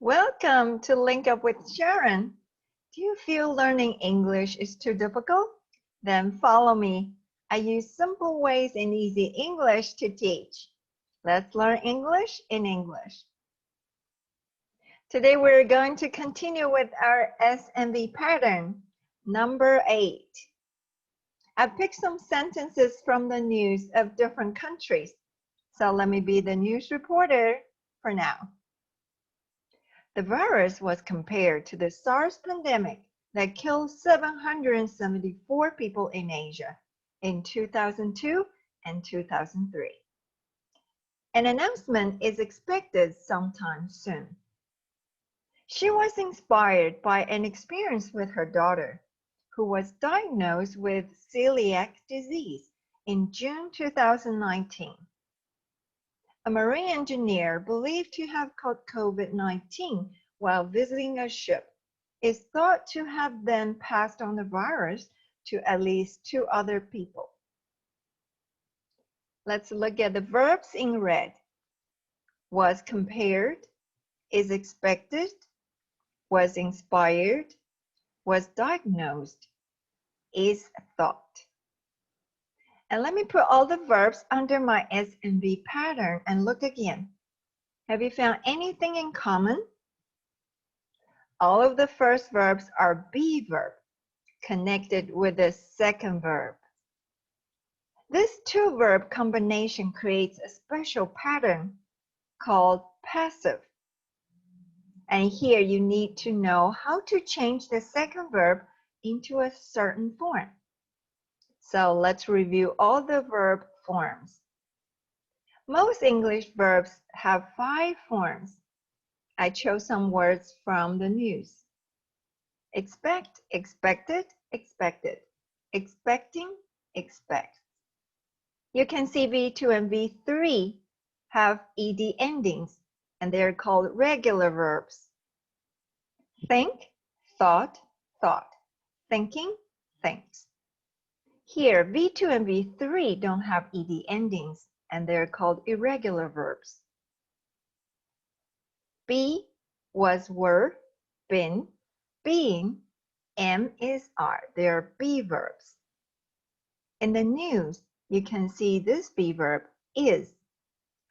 Welcome to Link Up with Sharon. Do you feel learning English is too difficult? Then follow me. I use simple ways and easy English to teach. Let's learn English in English. Today we're going to continue with our SMV pattern, number 8. I picked some sentences from the news of different countries. So let me be the news reporter for now. The virus was compared to the SARS pandemic that killed 774 people in Asia in 2002 and 2003. An announcement is expected sometime soon. She was inspired by an experience with her daughter, who was diagnosed with celiac disease in June 2019. A marine engineer believed to have caught COVID-19 while visiting a ship is thought to have then passed on the virus to at least 2 other people. Let's look at the verbs in red. Was compared, is expected, was inspired, was diagnosed, is thought. And let me put all the verbs under my SMV pattern and look again. Have you found anything in common? All of the first verbs are be verb, connected with the second verb. This two-verb combination creates a special pattern called passive. And here you need to know how to change the second verb into a certain form. So let's review all the verb forms. Most English verbs have 5 forms. I chose some words from the news. Expect, expected, expected. Expecting, expect. You can see V2 and V3 have ed endings, and they're called regular verbs. Think, thought, thought. Thinking, thinks. Here, V2 and V3 don't have ed endings, and they're called irregular verbs. Be, was, were, been, being, am, is, are. They are be verbs. In the news, you can see this be verb is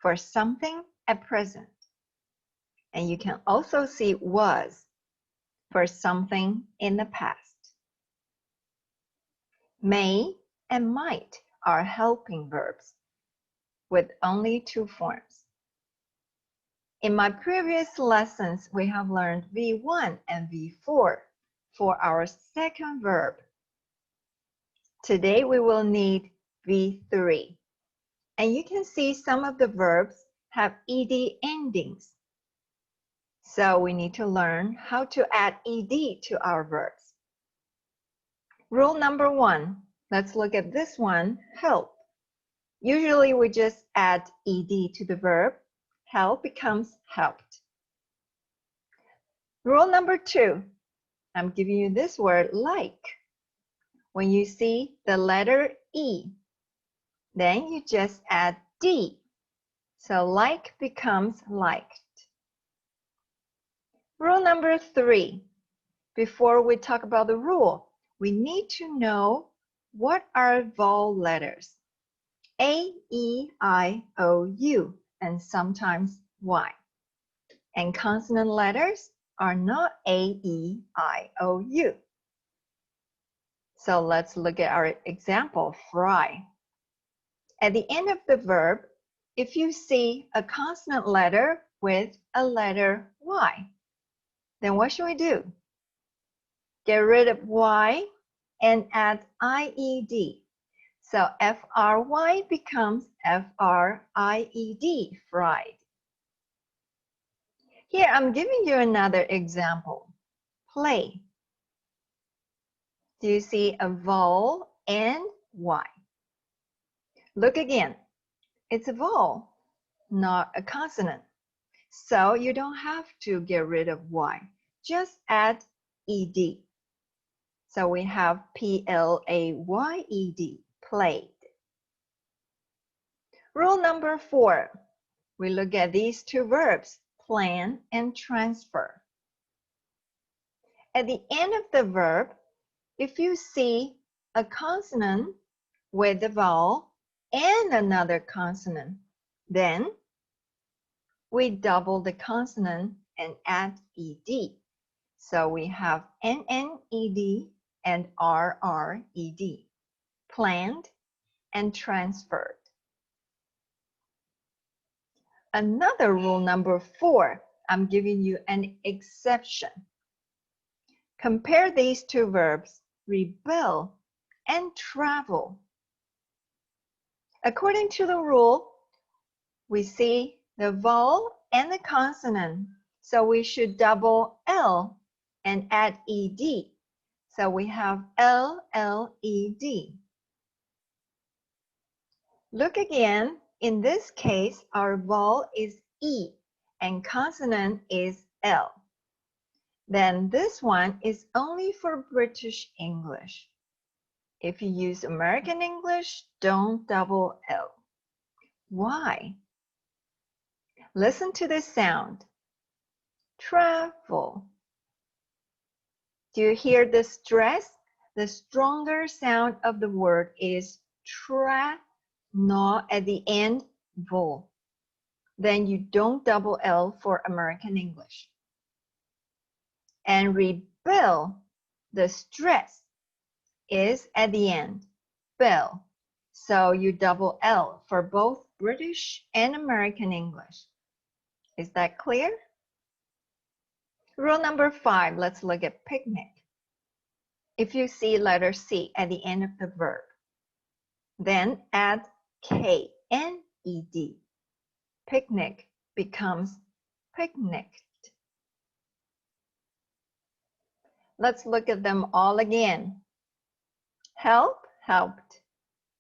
for something at present. And you can also see was for something in the past. May and might are helping verbs with only 2 forms. In my previous lessons, we have learned V1 and V4 for our second verb. Today we will need V3. And you can see some of the verbs have ed endings. So we need to learn how to add ed to our verbs. Rule number 1, let's look at this one, help. Usually we just add ed to the verb. Help becomes helped. Rule number 2, I'm giving you this word, like. When you see the letter E, then you just add D. So like becomes liked. Rule number 3, before we talk about the rule, we need to know what are vowel letters. A, E, I, O, U, and sometimes Y. And consonant letters are not A, E, I, O, U. So let's look at our example, fry. At the end of the verb, if you see a consonant letter with a letter Y, then what should we do? Get rid of Y and add IED. So FRY becomes FRIED, fried. Here I'm giving you another example. Play. Do you see a vowel and Y? Look again. It's a vowel, not a consonant. So you don't have to get rid of Y. Just add ED. So we have PLAYED, played. Rule number 4. We look at these 2 verbs, plan, and transfer. At the end of the verb, if you see a consonant with a vowel and another consonant, then we double the consonant and add ed. So we have NNED and RRED, planned and transferred. Another rule number 4, I'm giving you an exception. Compare these two verbs, rebel and travel. According to the rule, we see the vowel and the consonant, so we should double L and add ed. So we have LLED. Look again. In this case, our vowel is E and consonant is L. Then this one is only for British English. If you use American English, don't double L. Why? Listen to this sound. Travel. Do you hear the stress? The stronger sound of the word is tra, not at the end, vol. Then you don't double L for American English. And rebel, the stress is at the end, bell. So you double L for both British and American English. Is that clear? Rule number 5, let's look at picnic. If you see letter C at the end of the verb, then add K and ED. Picnic becomes picnicked. Let's look at them all again. Help, helped.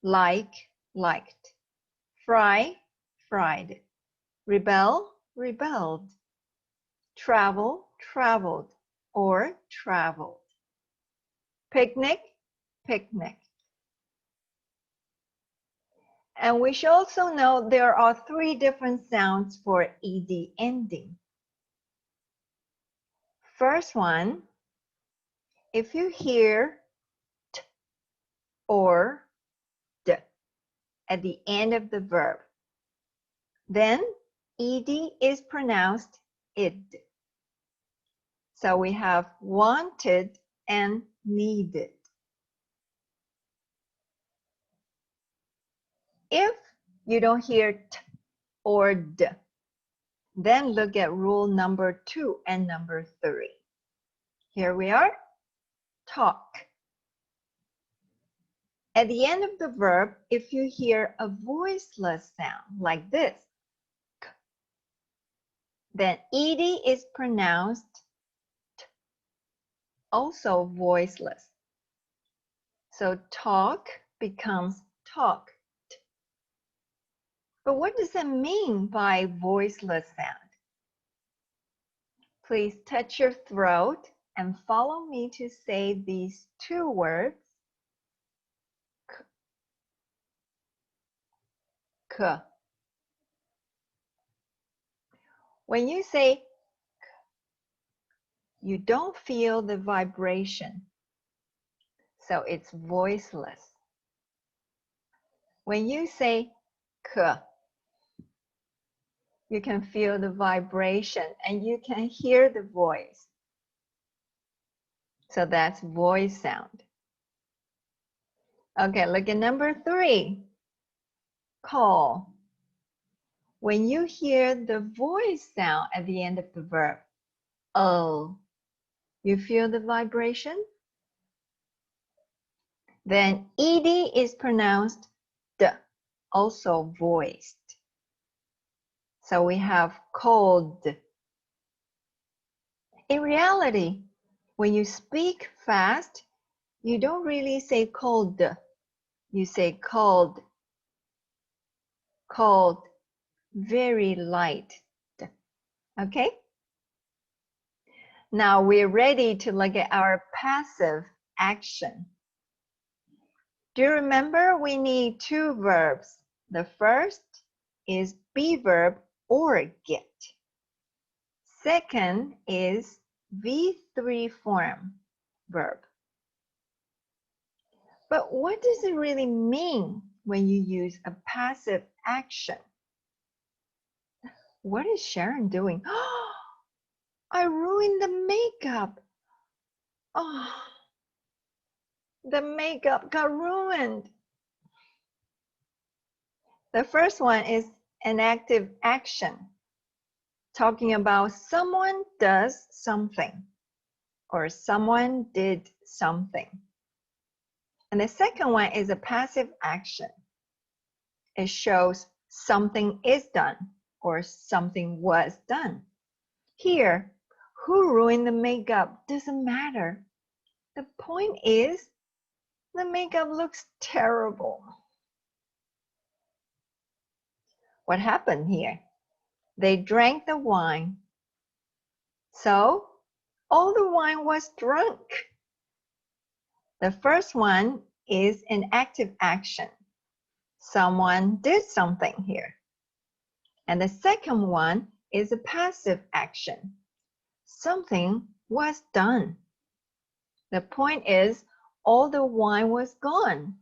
Like, liked. Fry, fried. Rebel, rebelled. Travel, traveled, or traveled. Picnic, picnic. And we should also know there are 3 different sounds for ed ending. First one, if you hear t or d at the end of the verb, then ed is pronounced id. So we have wanted and needed. If you don't hear t or d, then look at rule number 2 and number 3. Here we are. Talk. At the end of the verb, if you hear a voiceless sound like this, k, then ed is pronounced t, also voiceless. So talk becomes talked. But what does that mean by voiceless sound? Please touch your throat and follow me to say these 2 words. K. K. When you say k, you don't feel the vibration, so it's voiceless. When you say k, you can feel the vibration and you can hear the voice. So that's voice sound. Okay, look at number 3. Call. When you hear the voice sound at the end of the verb, oh, you feel the vibration? Then ed is pronounced d, also voiced. So we have cold. In reality, when you speak fast, you don't really say cold. You say cold. Cold, very light. Okay? Now we're ready to look at our passive action. Do you remember we need 2 verbs? The first is be verb or get. second is V3 form verb. But what does it really mean when you use a passive action? What is Sharon doing? I ruined the makeup. Oh, the makeup got ruined. The first one is an active action, talking about someone does something or someone did something. And the second one is a passive action. It shows something is done or something was done. Here, who ruined the makeup doesn't matter. The point is, the makeup looks terrible. What happened here? They drank the wine. So, all the wine was drunk. The first one is an active action. Someone did something here. And the second one is a passive action. Something was done. The point is, all the wine was gone.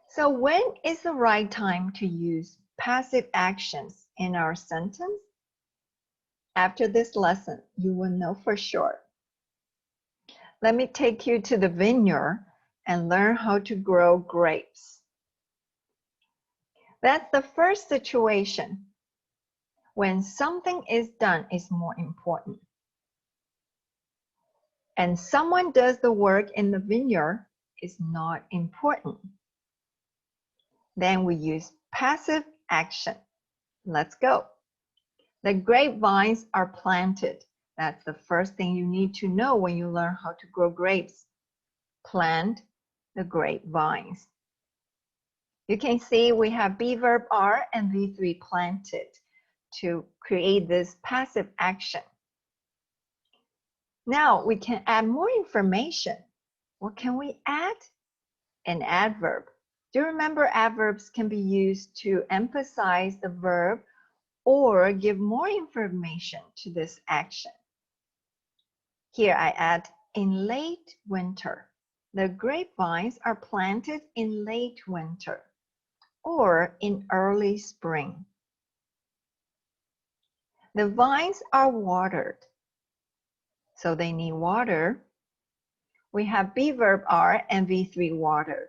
So when is the right time to use passive actions in our sentence? After this lesson, you will know for sure. Let me take you to the vineyard and learn how to grow grapes. That's the first situation. When something is done is more important. And someone does the work in the vineyard is not important. Then we use passive action. Let's go. The grapevines are planted. That's the first thing you need to know when you learn how to grow grapes. Plant the grapevines. You can see we have be verb are and V3 planted to create this passive action. Now we can add more information. What can we add? An adverb. Do you remember adverbs can be used to emphasize the verb or give more information to this action? Here I add in late winter. The grapevines are planted in late winter or in early spring. The vines are watered, so they need water. We have be verb are and V3 watered.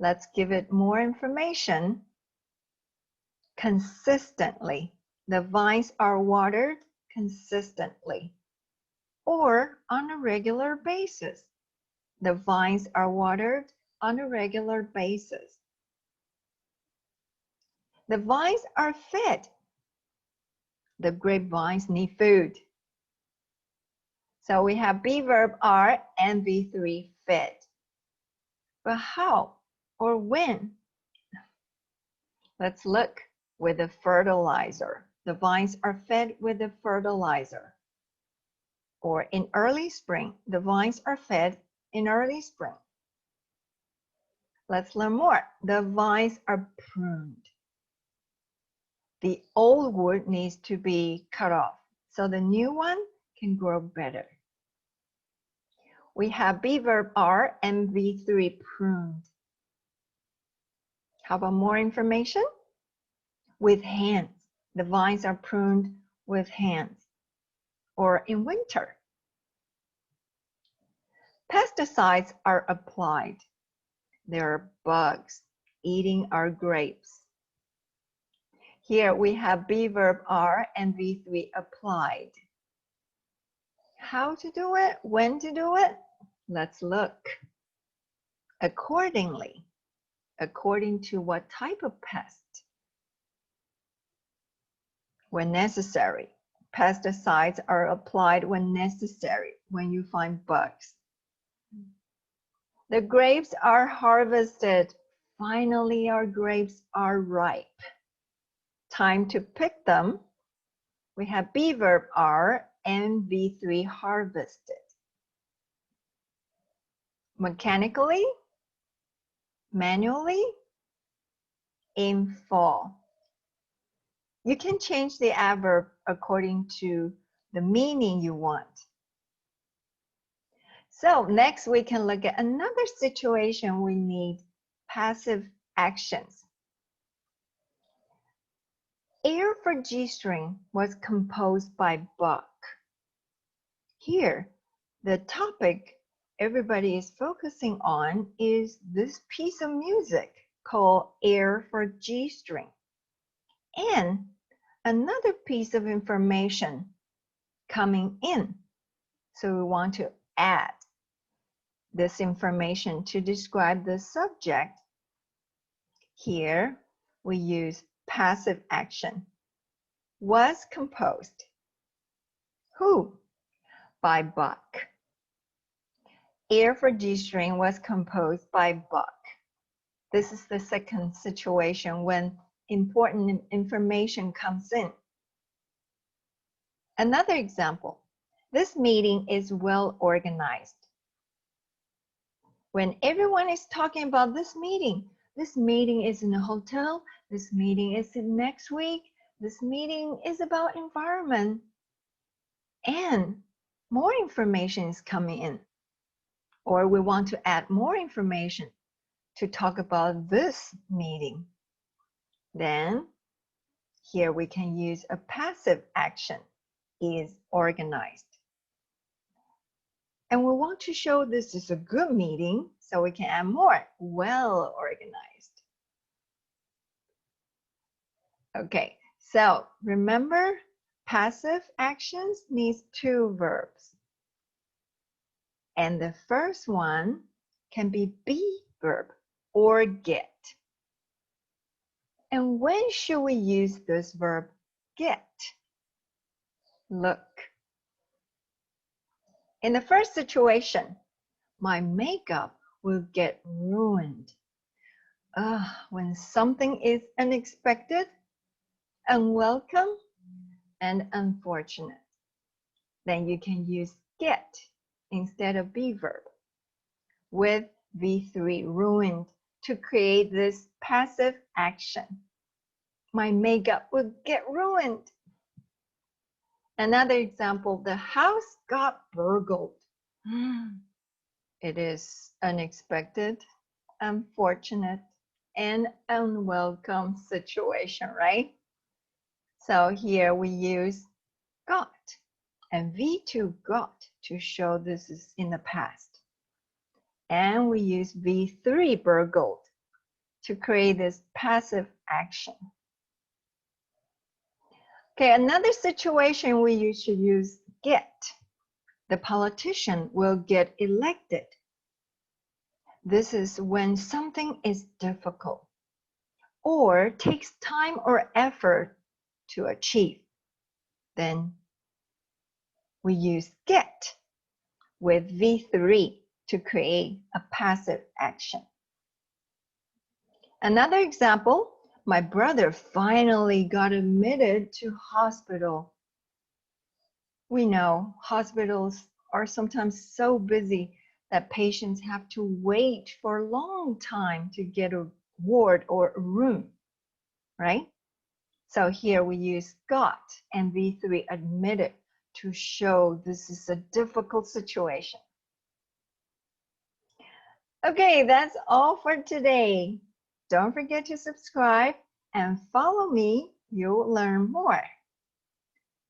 Let's give it more information. Consistently. The vines are watered consistently or on a regular basis. The vines are watered on a regular basis. The vines are fed. The grapevines need food. So we have be verb are and V3 fed. But how or when? Let's look with the fertilizer. The vines are fed with the fertilizer. Or in early spring, the vines are fed in early spring. Let's learn more. The vines are pruned. The old wood needs to be cut off so the new one can grow better. We have be verb are and V3 pruned. How about more information? With hands. The vines are pruned with hands. Or in winter. Pesticides are applied. There are bugs eating our grapes. Here we have be verb are and V3 applied. How to do it? When to do it? Let's look. Accordingly. According to what type of pest? When necessary. Pesticides are applied when necessary, when you find bugs. The grapes are harvested. Finally, our grapes are ripe. Time to pick them. We have be verb are and V3 harvested. Mechanically, manually, in fall. You can change the adverb according to the meaning you want. So next we can look at another situation we need passive actions. Air for G-string was composed by Bach. Here, the topic everybody is focusing on is this piece of music called Air for G-string. And another piece of information coming in. So we want to add this information to describe the subject. Here we use passive action. Was composed. Who? By Bach. Air for G-string was composed by Bach. This is the second situation when important information comes in. Another example. This meeting is well organized. When everyone is talking about this meeting is in a hotel, this meeting is in next week, this meeting is about environment, and more information is coming in. Or we want to add more information to talk about this meeting. Then here we can use a passive action, is organized. And we want to show this is a good meeting, so we can add more, well organized. Okay, so remember, passive actions needs two verbs. And the first one can be be verb or get. And when should we use this verb get? Look. In the first situation, my makeup will get ruined. When something is unexpected, unwelcome, and unfortunate, then you can use get instead of be verb with V3 ruined to create this passive action. My makeup will get ruined. Another example, the house got burgled. It is unexpected, unfortunate, and unwelcome situation, right? So here we use got and V2 got to show this is in the past. And we use V3 burgled to create this passive action. Okay, another situation we usually use get. The politician will get elected. This is when something is difficult or takes time or effort to achieve. Then we use get with V3 to create a passive action. Another example, my brother finally got admitted to hospital. We know hospitals are sometimes so busy that patients have to wait for a long time to get a ward or a room, right? So here we use got and V3 admitted to show this is a difficult situation. Okay, that's all for today. Don't forget to subscribe and follow me. You'll learn more.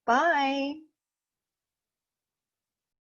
Bye.